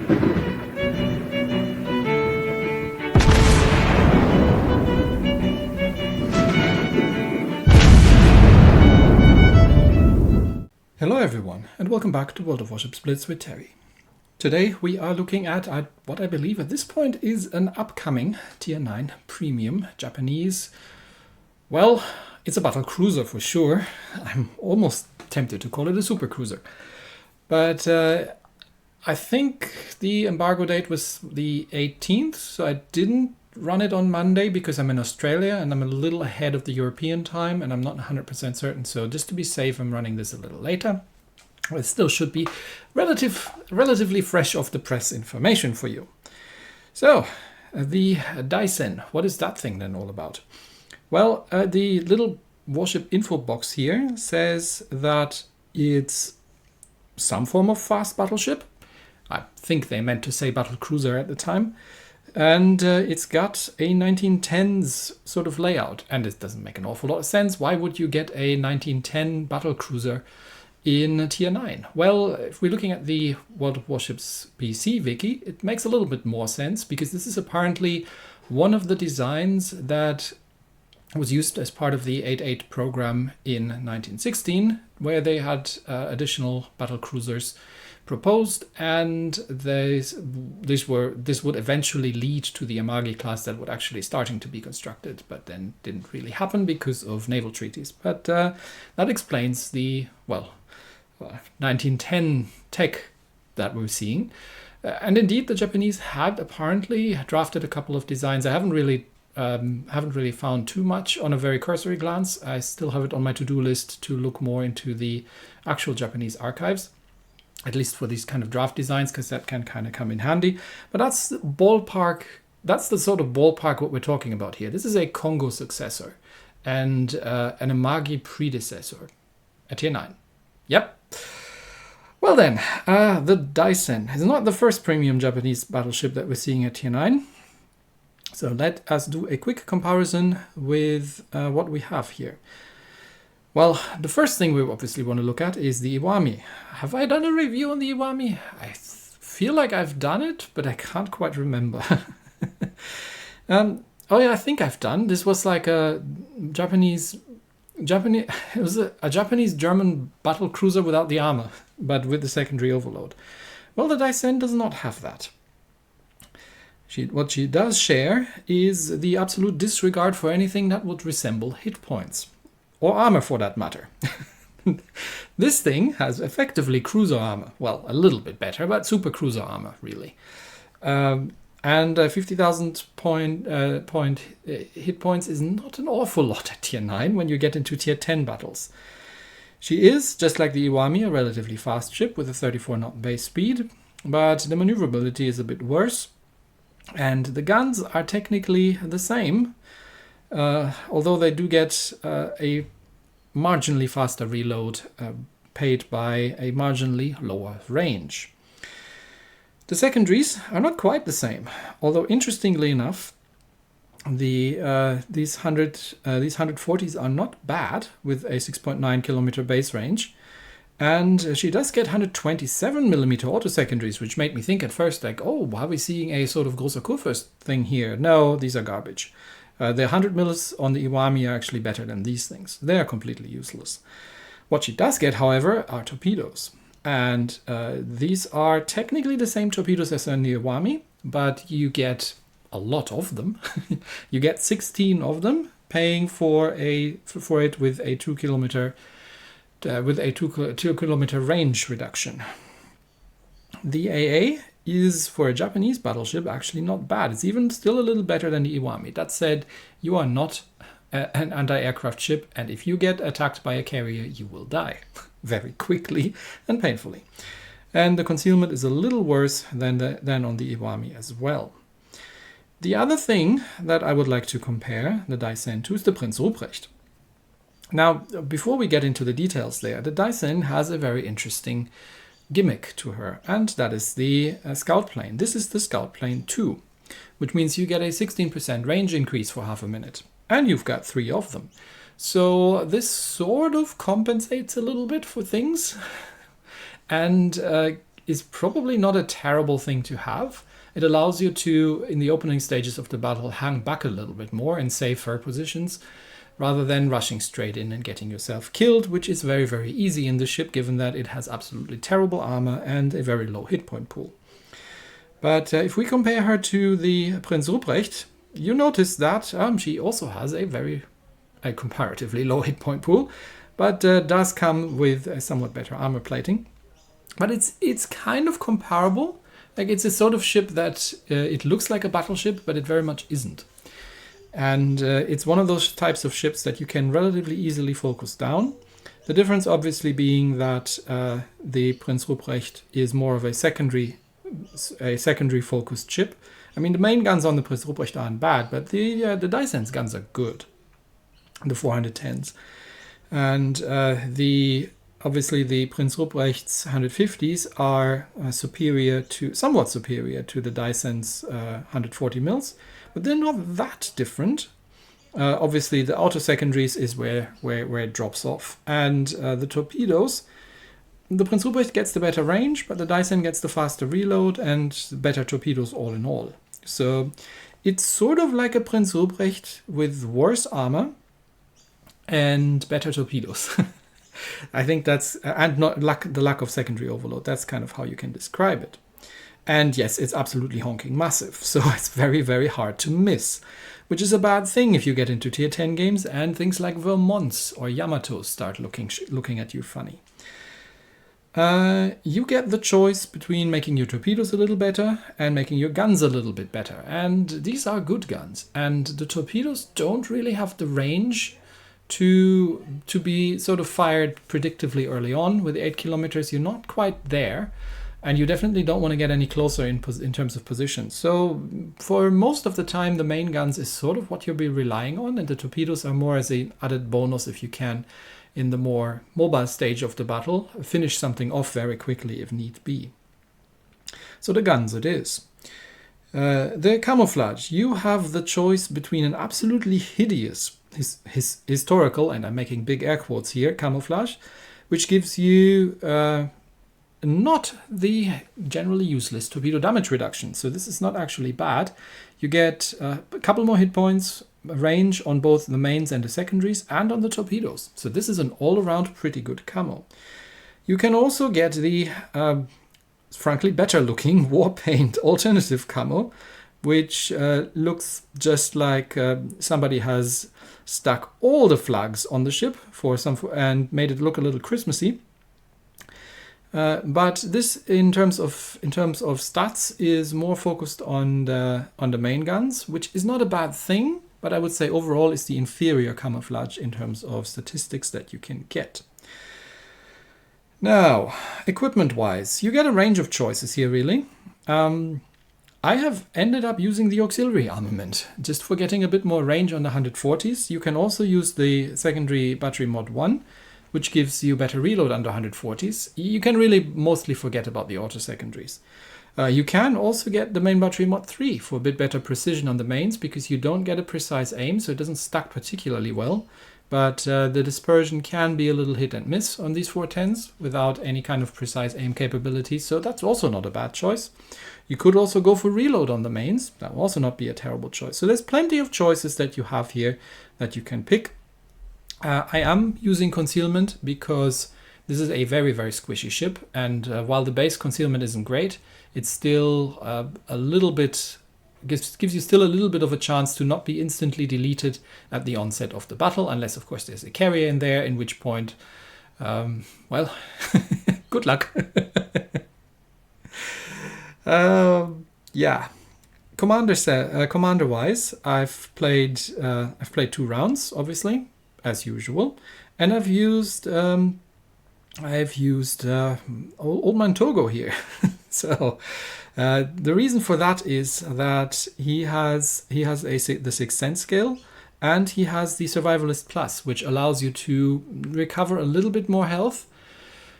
Hello everyone, and welcome back to World of Warships Blitz with Terry. Today we are looking at what I believe at this point is an upcoming Tier 9 premium Japanese. Well, it's a Battlecruiser for sure. I'm almost tempted to call it a supercruiser. But I think the embargo date was the 18th, so I didn't run it on Monday because I'm in Australia and I'm a little ahead of the European time and I'm not 100% certain. So just to be safe, I'm running this a little later. It still should be relatively fresh off the press information for you. So the Daisen, what is that thing then all about? Well, the little warship info box here says that it's some form of fast battleship. I think they meant to say battlecruiser at the time. And it's got a 1910s sort of layout. And it doesn't make an awful lot of sense. Why would you get a 1910 battlecruiser in Tier 9? Well, if we're looking at the World of Warships PC wiki, it makes a little bit more sense because this is apparently one of the designs that was used as part of the 8.8 program in 1916, where they had additional battlecruisers proposed, and this would eventually lead to the Amagi class that would actually starting to be constructed, but then didn't really happen because of naval treaties. But that explains the 1910 tech that we're seeing. And indeed, the Japanese had apparently drafted a couple of designs. I haven't really found too much on a very cursory glance. I still have it on my to-do list to look more into the actual Japanese archives, at least for these kind of draft designs, because that can kind of come in handy. But that's the sort of ballpark what we're talking about here. This is a Kongo successor and an Amagi predecessor, a Tier 9. Yep. Well then, the Daisen is not the first premium Japanese battleship that we're seeing at Tier 9. So let us do a quick comparison with what we have here. Well, the first thing we obviously want to look at is the Iwami. Have I done a review on the Iwami? I feel like I've done it, but I can't quite remember. Oh yeah, I think I've done. This was like a Japanese. It was a Japanese-German battlecruiser without the armor, but with the secondary overload. Well, the Daisen does not have that. What she does share is the absolute disregard for anything that would resemble hit points. Or armor, for that matter. This thing has effectively cruiser armor. Well, a little bit better, but super cruiser armor, really. And 50,000 point hit points is not an awful lot at Tier 9 when you get into Tier 10 battles. She is, just like the Iwami, a relatively fast ship with a 34 knot base speed, but the maneuverability is a bit worse. And the guns are technically the same, although they do get a marginally faster reload paid by a marginally lower range. The secondaries are not quite the same, although interestingly enough, these 140s are not bad with a 6.9 kilometer base range. And she does get 127mm auto secondaries, which made me think at first, like, oh, are we seeing a sort of großer Kurfürst thing here? No, these are garbage. The 100mm on the Iwami are actually better than these things. They are completely useless. What she does get, however, are torpedoes. And these are technically the same torpedoes as in the Iwami, but you get a lot of them. You get 16 of them, paying for it with a 2 kilometer range reduction. The AA is, for a Japanese battleship, actually not bad. It's even still a little better than the Iwami. That said, you are not an anti-aircraft ship, and if you get attacked by a carrier, you will die very quickly and painfully. And the concealment is a little worse than on the Iwami as well. The other thing that I would like to compare the Daisen to is the Prinz Ruprecht. Now, before we get into the details there, the Daisen has a very interesting gimmick to her, and that is the scout plane. This is the scout plane 2, which means you get a 16% range increase for half a minute, and you've got 3 of them. So this sort of compensates a little bit for things, and is probably not a terrible thing to have. It allows you to, in the opening stages of the battle, hang back a little bit more in safer positions, rather than rushing straight in and getting yourself killed, which is very, very easy in the ship, given that it has absolutely terrible armor and a very low hit point pool. But if we compare her to the Prinz Ruprecht, you notice that she also has a comparatively low hit point pool, but does come with a somewhat better armor plating. But it's kind of comparable. Like, it's a sort of ship that it looks like a battleship, but it very much isn't. And it's one of those types of ships that you can relatively easily focus down. The difference obviously being that the Prinz Ruprecht is more of a secondary focused ship. I mean, the main guns on the Prinz Ruprecht aren't bad, but the Daisen's guns are good, the 410s. And obviously the Prinz Ruprecht's 150s are somewhat superior to the Daisen's 140 mils, but they're not that different. Obviously the auto secondaries is where it drops off, and the torpedoes, the Prinz Ruprecht gets the better range, but the Daisen gets the faster reload and better torpedoes all in all. So it's sort of like a Prinz Ruprecht with worse armor and better torpedoes. I think that's, and not the lack of secondary overload. That's kind of how you can describe it. And yes, it's absolutely honking massive, so it's very, very hard to miss, which is a bad thing if you get into tier 10 games and things like Vermonts or Yamatos start looking at you funny. You get the choice between making your torpedoes a little better and making your guns a little bit better. And these are good guns. And the torpedoes don't really have the range to be sort of fired predictively early on. With 8 kilometers, you're not quite there. And you definitely don't want to get any closer in terms of position. So for most of the time, the main guns is sort of what you'll be relying on. And the torpedoes are more as an added bonus if you can, in the more mobile stage of the battle, finish something off very quickly if need be. So the guns it is. The camouflage. You have the choice between an absolutely hideous historical, and I'm making big air quotes here, camouflage, which gives you not the generally useless torpedo damage reduction. So this is not actually bad. You get a couple more hit points, range on both the mains and the secondaries, and on the torpedoes. So this is an all-around pretty good camo. You can also get the frankly better looking war paint alternative camo, which looks just like somebody has stuck all the flags on the ship and made it look a little Christmassy. But this, in terms of stats, is more focused on the main guns, which is not a bad thing. But I would say overall is the inferior camouflage in terms of statistics that you can get. Now, equipment-wise, you get a range of choices here, really. I have ended up using the auxiliary armament, just for getting a bit more range on the 140s. You can also use the secondary battery mod 1, which gives you better reload under 140s. You can really mostly forget about the auto secondaries. You can also get the main battery mod 3 for a bit better precision on the mains, because you don't get a precise aim, so it doesn't stack particularly well. But the dispersion can be a little hit and miss on these 410s without any kind of precise aim capability, so that's also not a bad choice. You could also go for reload on the mains. That will also not be a terrible choice. So there's plenty of choices that you have here that you can pick. I am using concealment because this is a very, very squishy ship, and while the base concealment isn't great, it's still a little bit, gives you still a little bit of a chance to not be instantly deleted at the onset of the battle, unless of course there's a carrier in there, in which point, well, good luck. Yeah, commander-wise, I've played 2 rounds, obviously, as usual, and I've used Old Man Togo here. So the reason for that is that he has the 6th Sense scale, and he has the Survivalist Plus, which allows you to recover a little bit more health.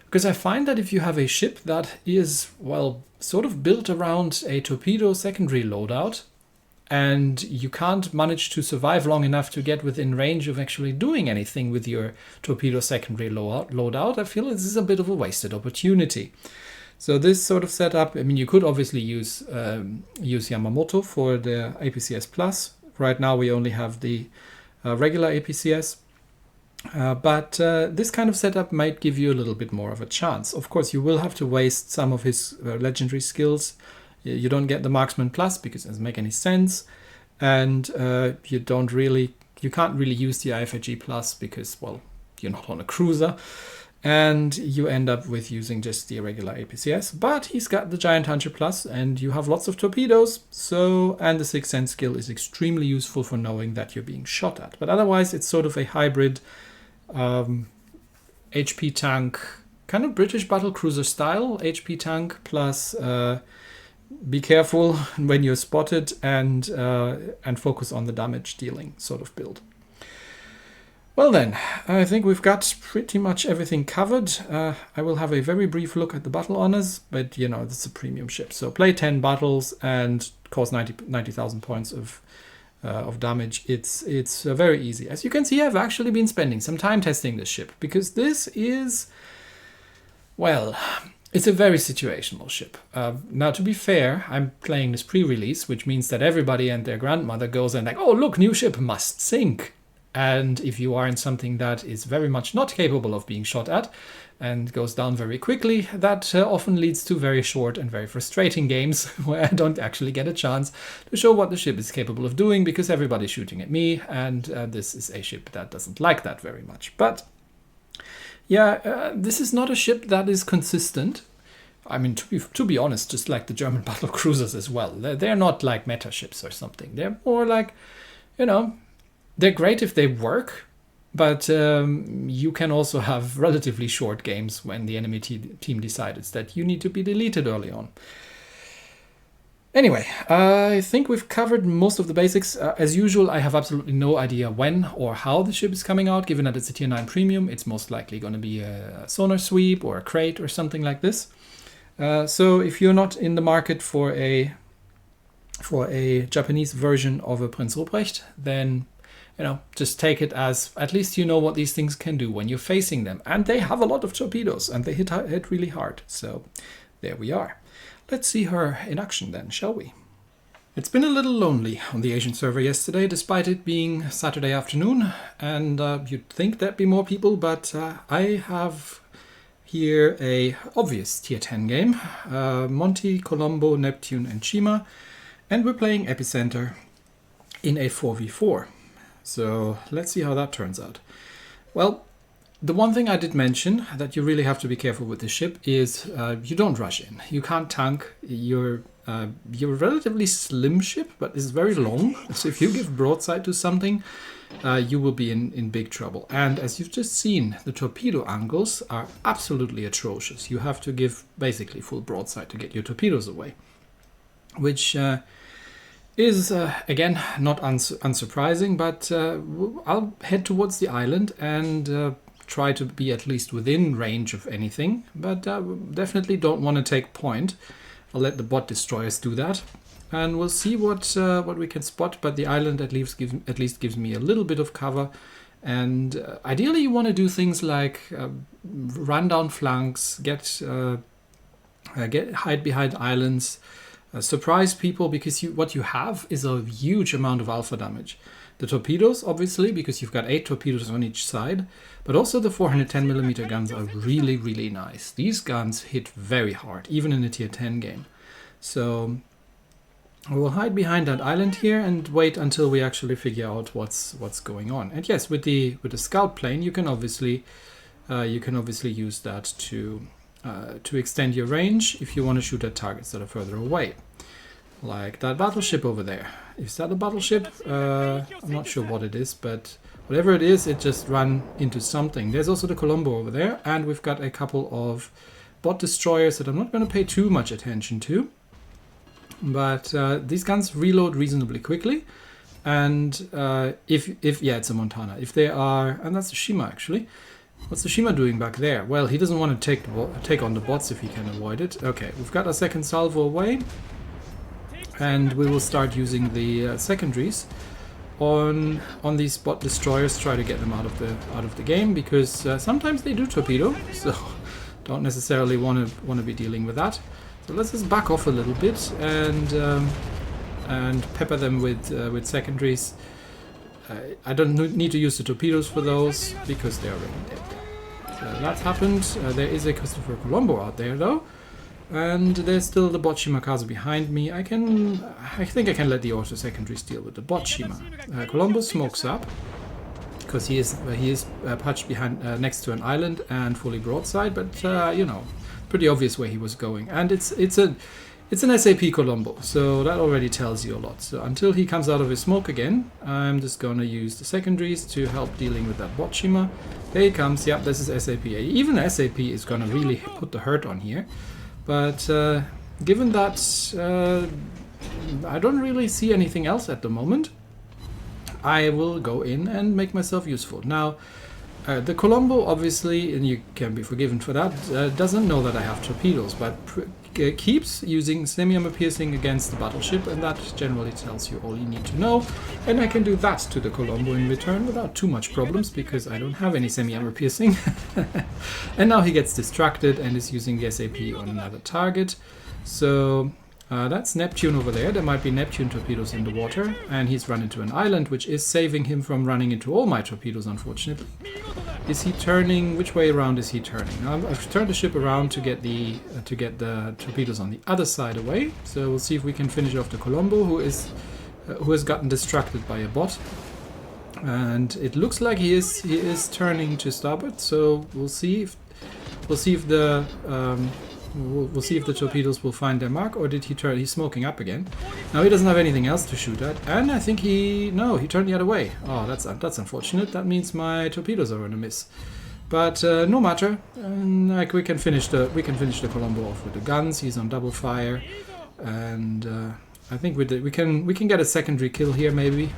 Because I find that if you have a ship that is, well, sort of built around a torpedo secondary loadout, and you can't manage to survive long enough to get within range of actually doing anything with your torpedo secondary loadout, I feel this is a bit of a wasted opportunity. So this sort of setup, I mean, you could obviously use Yamamoto for the APCS Plus. Right now we only have the regular APCS. But this kind of setup might give you a little bit more of a chance. Of course, you will have to waste some of his legendary skills. You don't get the Marksman Plus because it doesn't make any sense. And you can't really use the IFAG Plus because, well, you're not on a cruiser. And you end up with using just the regular APCS. But he's got the Giant Hunter Plus and you have lots of torpedoes. And the Sixth Sense skill is extremely useful for knowing that you're being shot at. But otherwise, it's sort of a hybrid HP tank, kind of British Battlecruiser style HP tank plus be careful when you're spotted and focus on the damage dealing sort of build. Well then, I think we've got pretty much everything covered. I will have a very brief look at the battle honors, but you know, it's a premium ship. So play 10 battles and cause 90,000 points of damage. It's very easy. As you can see, I've actually been spending some time testing this ship because this is, well, it's a very situational ship. Now, to be fair, I'm playing this pre-release, which means that everybody and their grandmother goes and like, oh, look, new ship must sink. And if you are in something that is very much not capable of being shot at and goes down very quickly, that often leads to very short and very frustrating games where I don't actually get a chance to show what the ship is capable of doing because everybody's shooting at me, and this is a ship that doesn't like that very much. But yeah, this is not a ship that is consistent. I mean, to be honest, just like the German battle cruisers as well. They're not like meta ships or something. They're more like, you know, they're great if they work, but you can also have relatively short games when the enemy team decides that you need to be deleted early on. Anyway, I think we've covered most of the basics. As usual, I have absolutely no idea when or how the ship is coming out. Given that it's a tier 9 premium, it's most likely going to be a sonar sweep or a crate or something like this. So if you're not in the market for a Japanese version of a Prinz Ruprecht, then you know, just take it as at least you know what these things can do when you're facing them. And they have a lot of torpedoes and they hit really hard. So there we are. Let's see her in action then, shall we? It's been a little lonely on the Asian server yesterday, despite it being Saturday afternoon. And you'd think there'd be more people, but I have here a obvious tier 10 game. Monty, Colombo, Neptune and Shima. And we're playing Epicenter in a 4v4. So let's see how that turns out. Well, the one thing I did mention that you really have to be careful with this ship is you don't rush in. You can't tank. You're a relatively slim ship, but it's very long. So if you give broadside to something, you will be in big trouble. And as you've just seen, the torpedo angles are absolutely atrocious. You have to give basically full broadside to get your torpedoes away, which is, again, not unsurprising, but I'll head towards the island and try to be at least within range of anything, but definitely don't want to take point. I'll let the bot destroyers do that, and we'll see what we can spot, but the island at least gives me a little bit of cover, and ideally you want to do things like run down flanks, hide behind islands, surprise people, because what you have is a huge amount of alpha damage. The torpedoes, obviously, because you've got 8 torpedoes on each side, but also the 410mm guns are really, really nice. These guns hit very hard, even in a tier 10 game. So we will hide behind that island here and wait until we actually figure out what's going on. And yes, with the scout plane, you can obviously use that to extend your range if you want to shoot at targets that are further away. Like that battleship over there. Is that a battleship? I'm not sure what it is, but whatever it is, it just ran into something. There's also the Colombo over there, and we've got a couple of bot destroyers that I'm not going to pay too much attention to. But these guns reload reasonably quickly, and it's a Montana. If they are, and that's a Shima actually. What's the Shima doing back there? Well, he doesn't want to take on the bots if he can avoid it. Okay, we've got a second salvo away. And we will start using the secondaries on these bot destroyers, try to get them out of the game, because sometimes they do torpedo, so Don't necessarily want to be dealing with that. So let's just back off a little bit and pepper them with secondaries. I don't need to use the torpedoes for those because they're already dead. So that's happened. There is a Christopher Colombo out there though, and there's still the bot Shimakaze behind me. I think I can let the auto secondaries deal with the bot Shima. Colombo smokes up because he is patched behind next to an island and fully broadside, but you know, pretty obvious where he was going, and it's an SAP Colombo, so that already tells you a lot. So until he comes out of his smoke again, I'm just going to use the secondaries to help dealing with that bot Shima. There he comes. Yep, this is SAP. Even SAP is going to really put the hurt on here. But given that I don't really see anything else at the moment, I will go in and make myself useful. Now, the Colombo, obviously, and you can be forgiven for that, doesn't know that I have torpedoes, but keeps using semi-armor piercing against the battleship, and that generally tells you all you need to know. And I can do that to the Colombo in return without too much problems, because I don't have any semi-armor piercing. And now he gets distracted and is using the SAP on another target. So that's Neptune over there. There might be Neptune torpedoes in the water, and he's run into an island, which is saving him from running into all my torpedoes, unfortunately. Is he turning? Which way around is he turning? Now, I've turned the ship around to get the torpedoes on the other side away. So we'll see if we can finish off the Colombo, who has gotten distracted by a bot. And it looks like he is turning to starboard. So we'll see if the We'll see if the torpedoes will find their mark, or did he turn? He's smoking up again. Now he doesn't have anything else to shoot at, and I think he turned the other way. Oh, that's unfortunate. That means my torpedoes are gonna miss. But no matter. Like we can finish the Colombo off with the guns. He's on double fire, and I think we can get a secondary kill here maybe.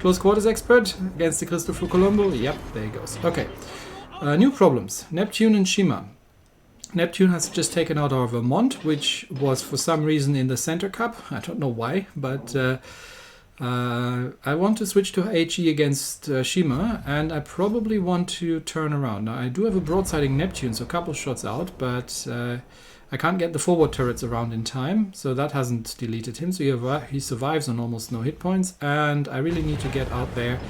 Close quarters expert against the Christopher Colombo. Yep, there he goes. Okay. New problems. Neptune and Shima. Neptune has just taken out our Vermont, which was for some reason in the center cup. I don't know why, but I want to switch to HE against Shima, and I probably want to turn around. Now, I do have a broadsiding Neptune, so a couple shots out, but I can't get the forward turrets around in time, so that hasn't deleted him. So he survives on almost no hit points, and I really need to get out there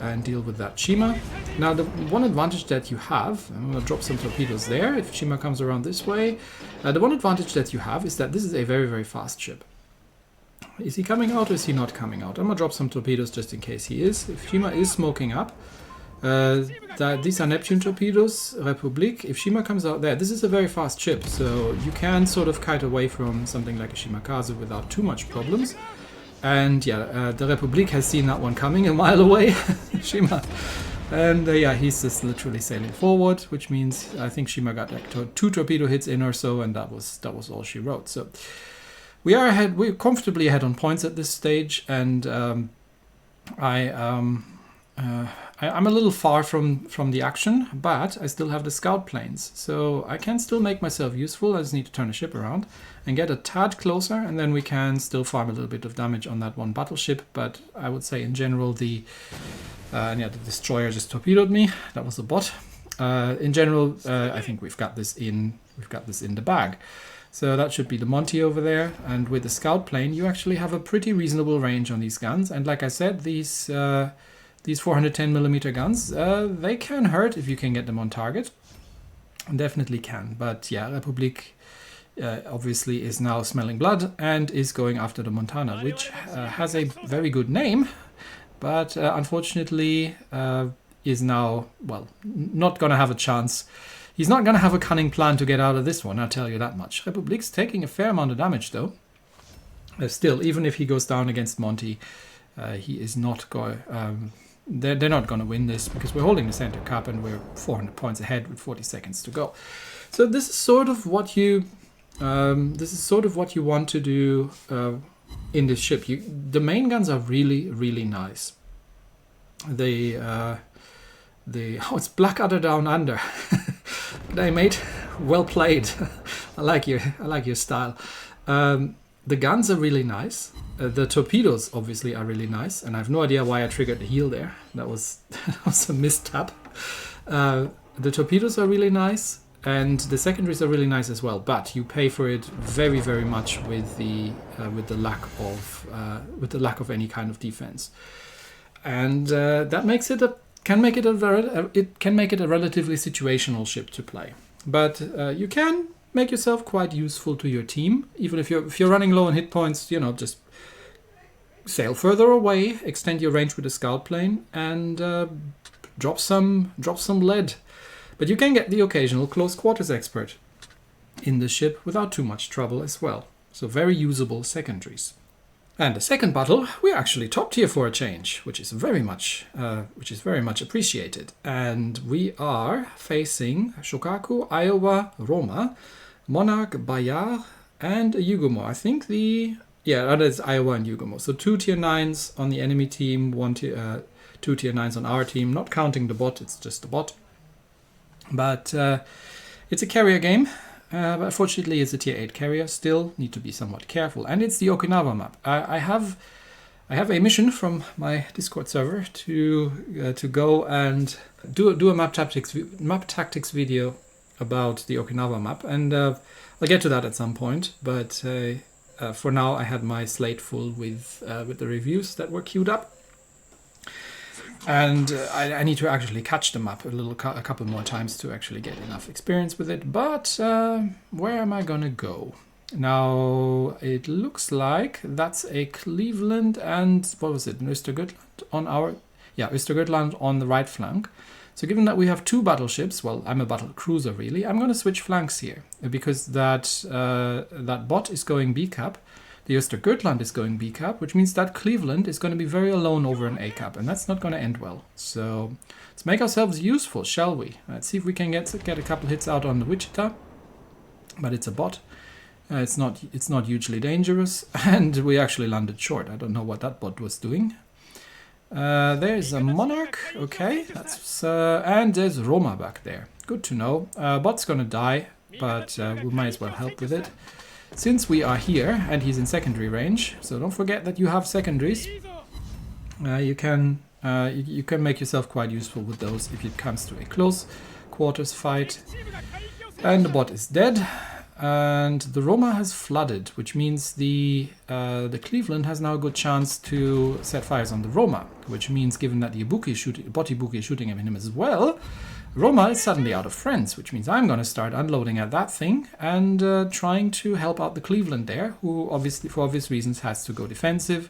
and deal with that Shima. Now, the one advantage that you have, I'm going to drop some torpedoes there if Shima comes around this way. The one advantage that you have is that this is a very, very fast ship. Is he coming out or is he not coming out? I'm going to drop some torpedoes just in case he is. If Shima is smoking up, these are Neptune torpedoes, Republic. If Shima comes out there, this is a very fast ship, so you can sort of kite away from something like a Shimakaze without too much problems. And yeah, the Republic has seen that one coming a mile away, Shima. And yeah, he's just literally sailing forward, which means I think Shima got like 2 torpedo hits in or so, and that was all she wrote. So we are ahead. We're comfortably ahead on points at this stage, and I'm a little far from the action, but I still have the scout planes, so I can still make myself useful. I just need to turn the ship around and get a tad closer, and then we can still farm a little bit of damage on that one battleship. But I would say in general the destroyer just torpedoed me. That was a bot. In general, I think we've got this in the bag. So that should be the Monty over there, and with the scout plane, you actually have a pretty reasonable range on these guns. And like I said, these 410mm guns, they can hurt if you can get them on target. Definitely can. But yeah, Republic obviously is now smelling blood and is going after the Montana, which has a very good name, but unfortunately is now, well, not going to have a chance. He's not going to have a cunning plan to get out of this one, I'll tell you that much. Republic's taking a fair amount of damage though. Still, even if he goes down against Monty, he is not going... They're not going to win this because we're holding the center cup and we're 400 points ahead with 40 seconds to go. So this is sort of what you want to do in this ship. The main guns are really, really nice. Oh, it's Blackadder Down Under. G'day, mate. Well played. I like your style. The guns are really nice. The torpedoes obviously are really nice, and I have no idea why I triggered the heel there. That was a mistap. The torpedoes are really nice, and the secondaries are really nice as well. But you pay for it very, very much with the lack of any kind of defense, and that makes it can make it a relatively situational ship to play. But you can make yourself quite useful to your team, even if you're running low on hit points. You know, just sail further away, extend your range with a scout plane, and drop some lead. But you can get the occasional close quarters expert in the ship without too much trouble as well. So very usable secondaries. And the second battle, we're actually top tier for a change, which is very much appreciated. And we are facing Shokaku, Iowa, Roma, Monarch, Bayard, and Yugumo. I think that is Iowa and Yugumo. So 2 tier 9s on the enemy team, 2 tier 9s on our team, not counting the bot, it's just the bot. But it's a carrier game. But unfortunately, it's a tier 8 carrier. Still need to be somewhat careful. And it's the Okinawa map. I have a mission from my Discord server to go and do a map tactics video about the Okinawa map. And I'll get to that at some point. But for now, I had my slate full with the reviews that were queued up. And I need to actually catch the map a couple more times to actually get enough experience with it. But where am I gonna go? Now, it looks like that's a Cleveland and, what was it, Östergötland on Östergötland on the right flank. So given that we have 2 battleships, well, I'm a Battlecruiser really, I'm gonna switch flanks here. Because that bot is going B-cap. The Östergötland is going B-cap, which means that Cleveland is going to be very alone over an A-cap, and that's not going to end well. So let's make ourselves useful, shall we? Let's see if we can get a couple hits out on the Wichita, but it's a bot. It's not hugely dangerous, and we actually landed short. I don't know what that bot was doing. There's a Monarch, okay, that's and there's Roma back there. Good to know. Bot's going to die, but we might as well help with it. Since we are here, and he's in secondary range, so don't forget that you have secondaries. You can make yourself quite useful with those if it comes to a close quarters fight. And the bot is dead, and the Roma has flooded, which means the Cleveland has now a good chance to set fires on the Roma, which means given that the bot Ibuki is shooting at him as well, Roma is suddenly out of friends, which means I'm going to start unloading at that thing and trying to help out the Cleveland there, who obviously, for obvious reasons, has to go defensive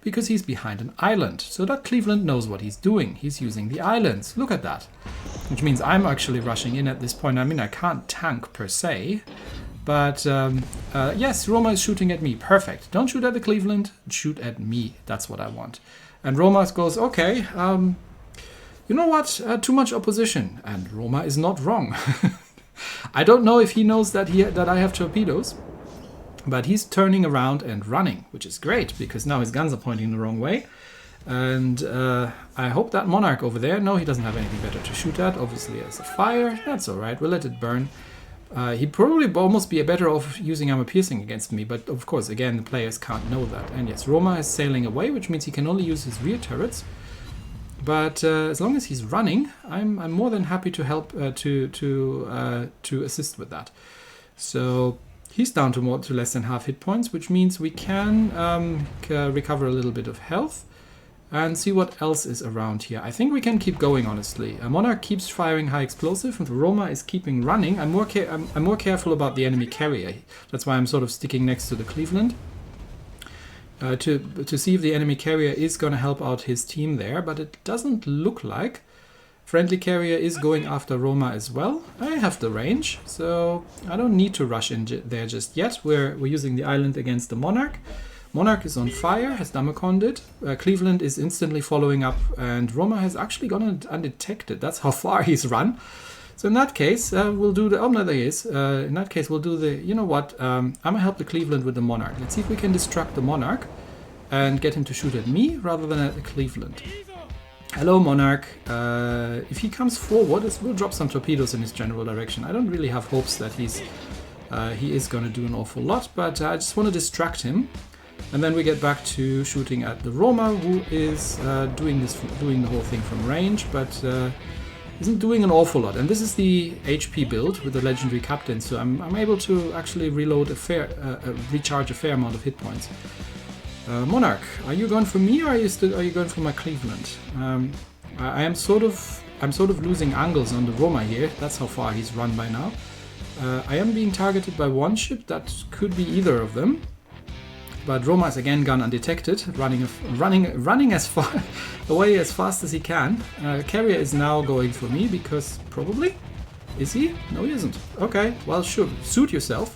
because he's behind an island. So that Cleveland knows what he's doing. He's using the islands. Look at that. Which means I'm actually rushing in at this point. I mean, I can't tank per se, but yes, Roma is shooting at me. Perfect. Don't shoot at the Cleveland. Shoot at me. That's what I want. And Roma goes, okay, you know what? Too much opposition, and Roma is not wrong. I don't know if he knows that I have torpedoes, but he's turning around and running, which is great because now his guns are pointing the wrong way. And I hope that Monarch over there, no, he doesn't have anything better to shoot at. Obviously, as a fire, that's all right. We'll let it burn. He'd probably almost be better off using armor piercing against me, but of course, again, the players can't know that. And yes, Roma is sailing away, which means he can only use his rear turrets. But as long as he's running, I'm more than happy to help to assist with that. So he's down to less than half hit points, which means we can recover a little bit of health and see what else is around here. I think we can keep going, honestly. Monarch keeps firing high explosive, and Roma is keeping running. I'm more careful about the enemy carrier. That's why I'm sort of sticking next to the Cleveland. To see if the enemy carrier is going to help out his team there, but it doesn't look like. Friendly carrier is going after Roma as well. I have the range, so I don't need to rush in there just yet. We're using the island against the Monarch. Monarch is on fire, has Damaconned it. Cleveland is instantly following up, and Roma has actually gone undetected. That's how far he's run. So in that case, we'll do the... Oh, no, there he is. In that case, we'll do the... You know what? I'm going to help the Cleveland with the Monarch. Let's see if we can distract the Monarch and get him to shoot at me rather than at the Cleveland. Hello, Monarch. If he comes forward, we'll drop some torpedoes in his general direction. I don't really have hopes that he is going to do an awful lot, but I just want to distract him. And then we get back to shooting at the Roma, who is doing the whole thing from range, but... isn't doing an awful lot. And this is the HP build with the legendary captain, so I'm able to actually reload recharge a fair amount of hit points. Monarch, are you going for me, or are you going for my Cleveland? I'm sort of losing angles on the Roma here. That's how far he's run by now. I am being targeted by one ship. That could be either of them. But Roma is again gone undetected, running as far away as fast as he can. Carrier is now going for me because probably. Is he? No, he isn't. Okay, well, sure. Suit yourself.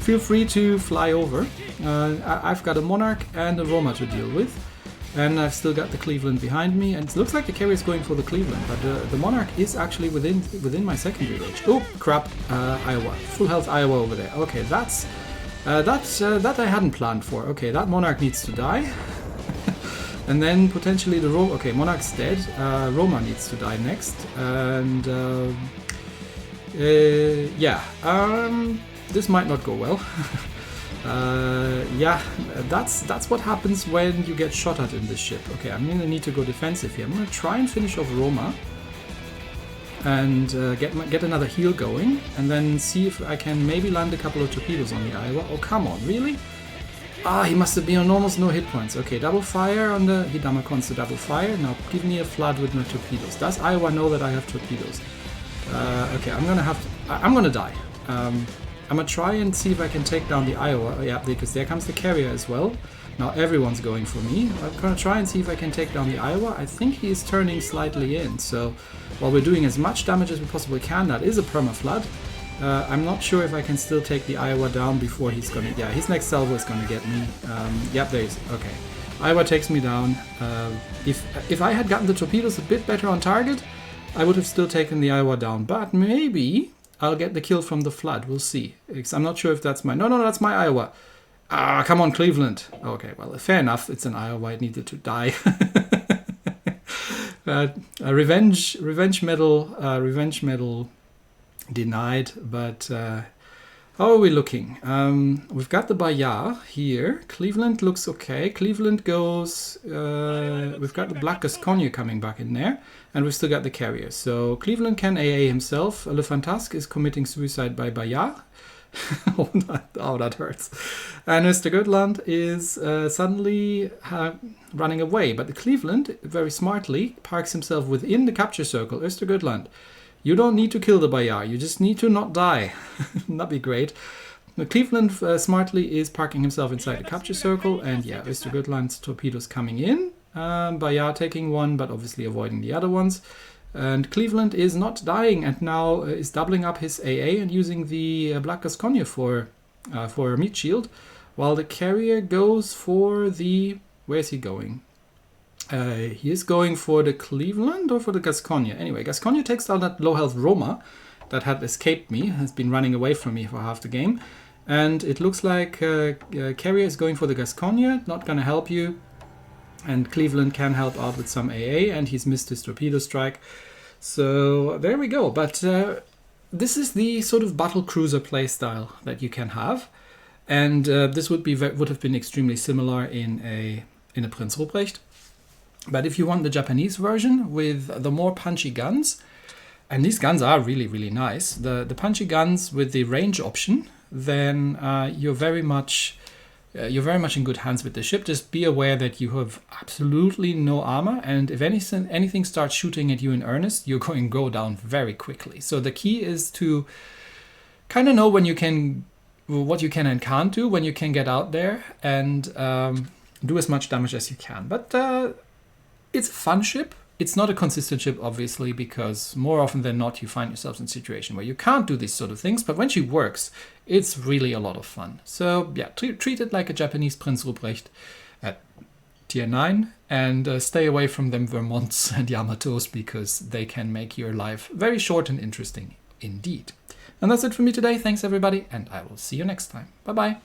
Feel free to fly over. I've got a Monarch and a Roma to deal with. And I've still got the Cleveland behind me. And it looks like the carrier is going for the Cleveland. But the Monarch is actually within my secondary range. Oh, crap. Iowa. Full health Iowa over there. Okay, that I hadn't planned for. Okay, that Monarch needs to die. And then potentially the Roma. Okay, Monarch's dead. Roma needs to die next. And yeah, this might not go well. Yeah, that's what happens when you get shot at in this ship. Okay, I'm gonna need to go defensive here. I'm gonna try and finish off Roma. And get another heal going, and then see if I can maybe land a couple of torpedoes on the Iowa. Oh, come on, really? Ah, he must have been on almost no hit points. Okay, double fire on the Hidama Cons to double fire. Now give me a flood with my torpedoes. Does Iowa know that I have torpedoes? Okay, I'm gonna die. I'm gonna try and see if I can take down the Iowa. Yeah, because there comes the carrier as well. Now everyone's going for me. I'm gonna try and see if I can take down the Iowa. I think he is turning slightly in, so while we're doing as much damage as we possibly can, that is a perma-flood. I'm not sure if I can still take the Iowa down before he's gonna... Yeah, his next salvo is gonna get me. Yep, there he is. Okay. Iowa takes me down. If I had gotten the torpedoes a bit better on target, I would have still taken the Iowa down. But maybe I'll get the kill from the flood. We'll see. I'm not sure if that's my... No, that's my Iowa. Ah, come on, Cleveland. Okay, well, fair enough. It's an Iowa. It needed to die. Revenge medal denied. But how are we looking? We've got the Bayard here. Cleveland looks okay. Cleveland goes. We've got the Black Gascogne coming back in there, and we've still got the carrier. So Cleveland can AA himself. Le Fantasque is committing suicide by Bayard. Oh, that hurts. And Mr. Goodland is suddenly running away. But the Cleveland, very smartly, parks himself within the capture circle. Mr. Goodland, you don't need to kill the Bayard. You just need to not die. That'd be great. The Cleveland smartly is parking himself inside the capture circle. And yeah, Mr. Goodland's torpedoes coming in. Bayard taking one, but obviously avoiding the other ones. And Cleveland is not dying and now is doubling up his AA and using the Black Gascogne for meat shield, while the carrier goes for the... Where's he going? He is going for the Cleveland or for the Gascogne? Anyway, Gascogne takes down that low health Roma that had escaped me, has been running away from me for half the game. And it looks like carrier is going for the Gascogne, not going to help you. And Cleveland can help out with some AA, and he's missed his torpedo strike. So there we go. But this is the sort of Battlecruiser playstyle that you can have, and this would have been extremely similar in a Prinz Ruprecht. But if you want the Japanese version with the more punchy guns, and these guns are really, really nice, the punchy guns with the range option, then you're very much in good hands with the ship. Just be aware that you have absolutely no armor, and if anything starts shooting at you in earnest, you're going to go down very quickly. So the key is to kind of know what you can and can't do, when you can get out there and do as much damage as you can. But it's a fun ship. It's not a consistent ship, obviously, because more often than not, you find yourselves in a situation where you can't do these sort of things. But when she works, it's really a lot of fun. So yeah, treat it like a Japanese Prinz Ruprecht at tier 9, and stay away from them Vermonts and Yamatos, because they can make your life very short and interesting indeed. And that's it for me today. Thanks, everybody, and I will see you next time. Bye-bye.